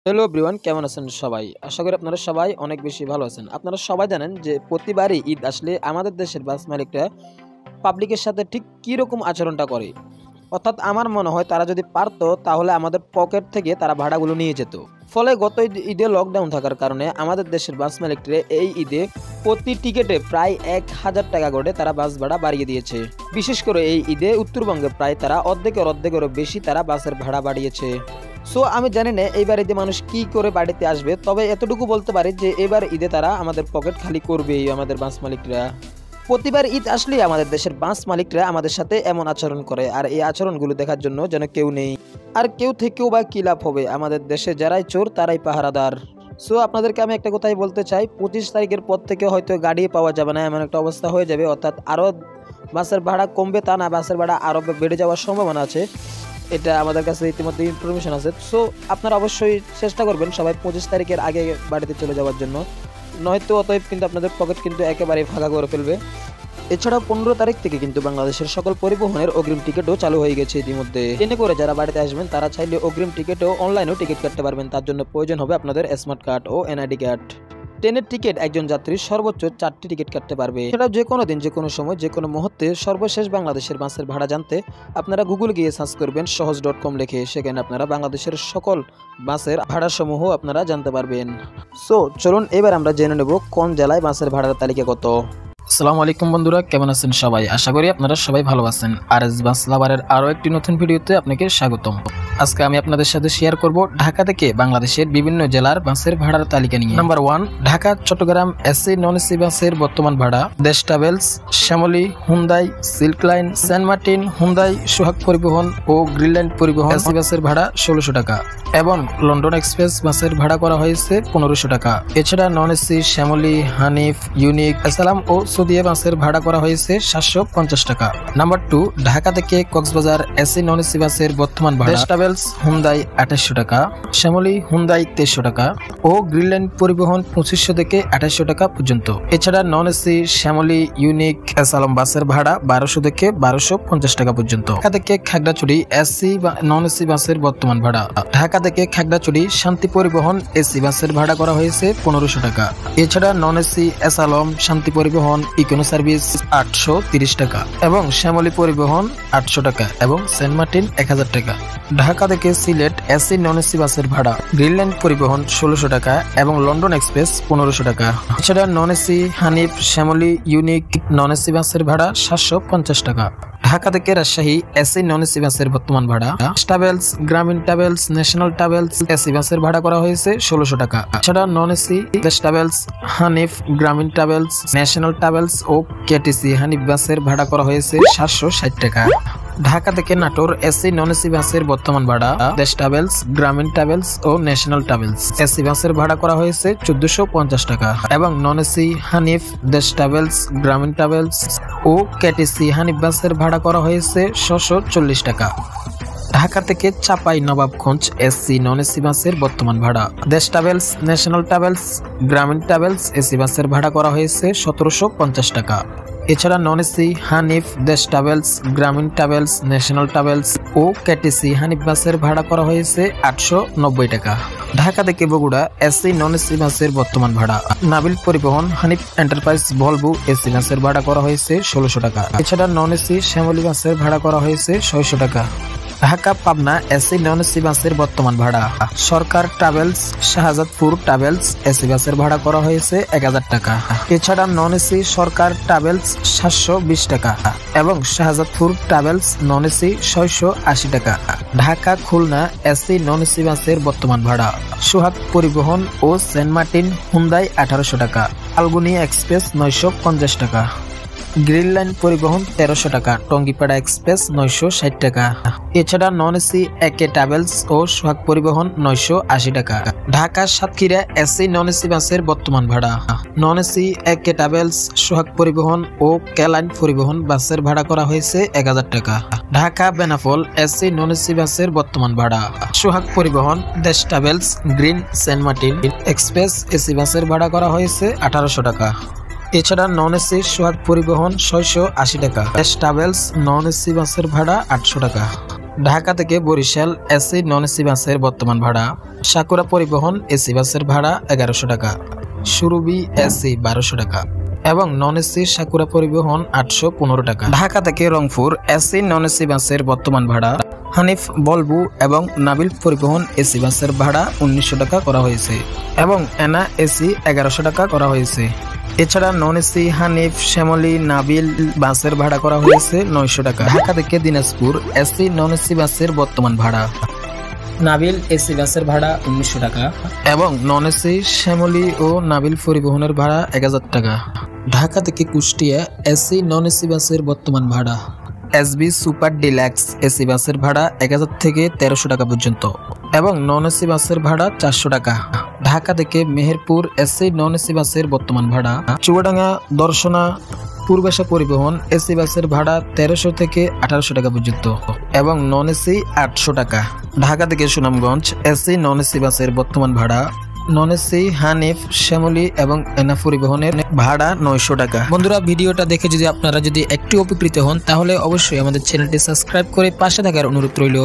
Hello everyone, কেমন আছেন সবাই? আশা করি আপনারা সবাই অনেক বেশি ভালো আছেন। আপনারা সবাই জানেন যে প্রতিবারই ঈদ আসলে আমাদের দেশের বাস মালিকরা পাবলিকের সাথে ঠিক কী রকম আচরণটা করে। অর্থাৎ আমার মনে হয় তারা যদি পারতো তাহলে আমাদের পকেট থেকে তারা ভাড়াগুলো নিয়ে যেত। ফলে গত ঈদে লকডাউন থাকার কারণে আমাদের দেশের বাস মালিকরা এই ঈদে প্রতি টিকিটে প্রায় ১,০০০ টাকা করে তারা বাস ভাড়া বাড়িয়ে দিয়েছে। বিশেষ করে এই ঈদে উত্তরবঙ্গে প্রায় তারা অর্ধেকেরও বেশি তারা বাসের ভাড়া বাড়িয়েছে। সো আমি জানি না এইবার ঈদে মানুষ কি করে বাড়িতে আসবে, তবে এতটুকু বলতে পারি যে এবার ঈদে তারা আমাদের পকেট খালি করবেই। আমাদের বাস মালিকরা প্রতিবার ঈদ আসলেই আমাদের দেশের বাস মালিকরা আমাদের সাথে এমন আচরণ করে, আর এই আচরণগুলো দেখার জন্য যেন কেউ নেই। আর কেউ থেকেও বা কী লাভ হবে? আমাদের দেশে যারাই চোর তারাই পাহারাদার। সো আপনাদেরকে আমি একটা কথাই বলতে চাই, 25 তারিখের পর থেকে হয়তো গাড়ি পাওয়া যাবে না, এমন একটা অবস্থা হয়ে যাবে। অর্থাৎ আরও বাসের ভাড়া কমবে তা না, বাসের ভাড়া আরও বেড়ে যাওয়ার সম্ভাবনা আছে। এটা আমাদের কাছে ইতিমধ্যে ইনফরমেশন আছে। সো আপনারা অবশ্যই চেষ্টা করবেন সবাই 25 তারিখের আগে বাড়িতে চলে যাওয়ার জন্য, নয়তো অতএব কিন্তু আপনাদের পকেট কিন্তু একেবারেই ফাঁকা করে ফেলবে। এছাড়াও 15 তারিখ থেকে কিন্তু বাংলাদেশের সকল পরিবহনের অগ্রিম টিকিটও চালু হয়ে গেছে ইতিমধ্যে। ট্রেনে করে যারা বাড়িতে আসবেন তারা চাইলে অগ্রিম টিকিটও অনলাইনেও টিকিট কাটতে পারবেন। তার জন্য প্রয়োজন হবে আপনাদের স্মার্ট কার্ড ও এনআইডি কার্ড। ট্রেনের টিকিট একজন যাত্রী সর্বোচ্চ 4টি টিকিট কাটতে পারবে। এছাড়াও যে কোনো দিন, যে কোনো সময়, যে কোনো মুহূর্তে সর্বশেষ বাংলাদেশের বাসের ভাড়া জানতে আপনারা গুগল গিয়ে সার্চ করবেন সহজ.com লিখে। সেখানে আপনারা বাংলাদেশের সকল বাসের ভাড়াসমূহ আপনারা জানতে পারবেন। সো চলুন এবার আমরা জেনে নেব কোন জেলায় বাসের ভাড়ার তালিকা কত। আসসালামু আলাইকুম বন্ধুরা, কেমন আছেন সবাই? আশা করি আপনারা সবাই ভালো আছেন। আরএস বাস লাভারের আরও একটি নতুন ভিডিওতে আপনাকে স্বাগতম। আজকে আমি আপনাদের সাথে শেয়ার করব ঢাকা থেকে বাংলাদেশের বিভিন্ন জেলার বাসের ভাড়ার তালিকা নিয়ে। Number 1, Dhaka Chittagong AC non AC বাসের বর্তমান ভাড়া। Desh travels, Shyamoli, Hyundai, silk line, Saint Martin, Hyundai, Sohag Paribahan ও গ্রিন লাইন পরিবহন এসি বাসের ভাড়া 1600 টাকা এবং লন্ডন এক্সপ্রেস বাসের ভাড়া করা হয়েছে 1500 টাকা। এছাড়া non AC Shyamoli, Hanif, Unique, Assalam ও সৌদিয়া বাসের ভাড়া করা হয়েছে 750 টাকা। নাম্বার 2, ঢাকা থেকে কক্সবাজার এসি নন এসি বাসের বর্তমান ভাড়া। দেশ ট্রাভেলস হুন্দাই 2800 টাকা, শ্যামলী হুন্দাই 2300 টাকা ও গ্রিন লাইন পরিবহন 2500 থেকে 2800 টাকা পর্যন্ত। এছাড়া নন এসি শ্যামলী, ইউনিক, আসালাম বাসের ভাড়া 1200 থেকে 1250 টাকা পর্যন্ত। ঢাকা থেকে খাগড়াছড়ি এসি বা নন এসি বাসের বর্তমান ভাড়া। ঢাকা থেকে খাগড়াছড়ি শান্তি পরিবহন এসি বাসের ভাড়া করা হয়েছে 1500 টাকা। এছাড়া নন এসি আসালাম, শান্তি পরিবহন, ইকোনো সার্ভিস 830 টাকা এবং শ্যামলী পরিবহন 800 টাকা এবং সেন্ট মার্টিন 1000 টাকা। ঢাকা থেকে সিলেট এসি নন এসি বাসের ভাড়া। গ্রিন লাইন পরিবহন 1600 টাকা এবং লন্ডন এক্সপ্রেস 1500 টাকা। এছাড়া non AC Hanif, Shyamoli, unique non AC বাসের ভাড়া 750 টাকা। ঢাকা থেকে রাজশাহী এসি নন এসি বাসের বর্তমান ভাড়া। ট্রাভেলস, গ্রামীণ ট্রাভেলস, ন্যাশনাল ট্রাভেলস এসি বাসের ভাড়া করা হয়েছে 1600 টাকা। এছাড়া নন এসি দেশ ট্রাভেলস, হানিফ, গ্রামীণ ট্রাভেলস, ন্যাশনাল ট্রাভেলস ও কেটিসি হানিফ বাসের ভাড়া করা হয়েছে 760 টাকা। ঢাকা থেকে নাটোর এসি নন এসি বাসের বর্তমান ভাড়া। দেশ ট্রাভেলস, গ্রামীণ ট্রাভেলস ও ন্যাশনাল ট্রাভেলস এসি বাসের ভাড়া করা হয়েছে 1450 টাকা এবং নন এসি হানিফ, দেশ ট্রাভেলস, গ্রামীণ ট্রাভেলস ও কেটিসি হানিফ বাসের ভাড়া করা হয়েছে 640 টাকা। ঢাকা থেকে Chapai Nawabganj AC non AC বাসের বর্তমান ভাড়া। দেশ ট্রাভেলস, ন্যাশনাল ট্রাভেলস, গ্রামীণ ট্রাভেলস এসি বাসের ভাড়া করা হয়েছে 1750 টাকা। এছাড়া নন এসি হানিফ, দেশ ট্রাভেলস, গ্রামীণ ট্রাভেলস, ন্যাশনাল ট্রাভেলস ও কেটিসি হানিফ বাসের ভাড়া করা হয়েছে 890 টাকা। ঢাকা থেকে বগুড়া এসি নন এসি বাসের বর্তমান ভাড়া। নাবিল পরিবহন, হানিফ এন্টারপ্রাইজ, ভলভো এসি বাসের ভাড়া করা হয়েছে 1600 টাকা। এছাড়া নন এসি শ্যামলী বাসের ভাড়া করা হয়েছে 600 টাকা। Dhaka Pabna AC non AC বাসের বর্তমান ভাড়া। সরকার ট্রাভেলস, শাহজাদপুর ট্রাভেলস এসি বাসের ভাড়া করা হয়েছে 1000 টাকা। এছাড়া নন এসি সরকার ট্রাভেলস 720 টাকা এবং শাহজাদপুর ট্রাভেলস নন এসি 680 টাকা। Dhaka Khulna AC non AC বাসের বর্তমান ভাড়া। সোহাগ পরিবহন ও সেন্ট মার্টিন হুন্দাই 1800 টাকা। আলগুনি এক্সপ্রেস 950 টাকা। গ্রিন লাইন পরিবহন 1300 টাকা। টঙ্গিপাড়া এক্সপ্রেস 960 টাকা। এছাড়া নন এসি একে ট্রাভেলস ও সোহাগ পরিবহন 980 টাকা। Dhaka Satkhira AC non AC বাসের বর্তমান ভাড়া। নন এসি একে ট্রাভেলস, সোহাগ পরিবহন ও কেলাইন পরিবহন বাসের ভাড়া করা হয়েছে 1000 টাকা। Dhaka Benapole AC non AC বাসের বর্তমান ভাড়া। Sohag Paribahan, Desh travels, green, Saint Martin express AC বাসের ভাড়া করা হয়েছে 1800 টাকা। এছাড়া নন এসি সোহাগ পরিবহন 680 টাকা। দেশ ট্রাভেলস নন এসি বাসের ভাড়া 800 টাকা। ঢাকা থেকে বরিশাল এসি নন এসি বাসের বর্তমান ভাড়া। সাকুরা পরিবহন এসি বাসের ভাড়া 1100 টাকা, সুরভি এসি 1200 টাকা এবং নন এসি সাকুরা পরিবহন 815 টাকা। ঢাকা থেকে রংপুর এসি নন এসি বাসের বর্তমান ভাড়া। হানিফ বলবু এবং নাবিল পরিবহন এসি বাসের ভাড়া 1900 টাকা করা হয়েছে এবং এনা এসি 1100 টাকা করা হয়েছে। এছাড়া নন এসি হানিফ, শ্যামলী, নাবিল বাসের ভাড়া করা হয়েছে 900 টাকা। ঢাকা থেকে দিনাজপুর এসি নন এসি বাসের বর্তমান ভাড়া। নাবিল এসি বাসের ভাড়া 1900 টাকা এবং নন এসি শ্যামলী ও নাবিল পরিবহনের ভাড়া 1000 টাকা। ঢাকা থেকে কুষ্টিয়া এসি নন এসি বাসের বর্তমান ভাড়া। এসবি সুপার ডিলাক্স এসি বাসের ভাড়া 1000 থেকে 1300 টাকা পর্যন্ত এবং নন এসি বাসের ভাড়া 400 টাকা। ঢাকা থেকে মেহেরপুর এসি নন এসি বাসের বর্তমান ভাড়া। চুয়াডাঙ্গা দর্শনা পূর্বাশা পরিবহন এসি বাসের ভাড়া 1300 থেকে 1800 টাকা পর্যন্ত এবং নন এসি 800 টাকা। ঢাকা থেকে সুনামগঞ্জ এসি নন এসি বাসের বর্তমান ভাড়া। নন এসি হানিফ, শ্যামলী এবং এনা পরিবহনের ভাড়া 900 টাকা। বন্ধুরা, ভিডিওটা দেখে যদি আপনারা একটু উপকৃত হন তাহলে অবশ্যই আমাদের চ্যানেলটি সাবস্ক্রাইব করে পাশে থাকার অনুরোধ রইল।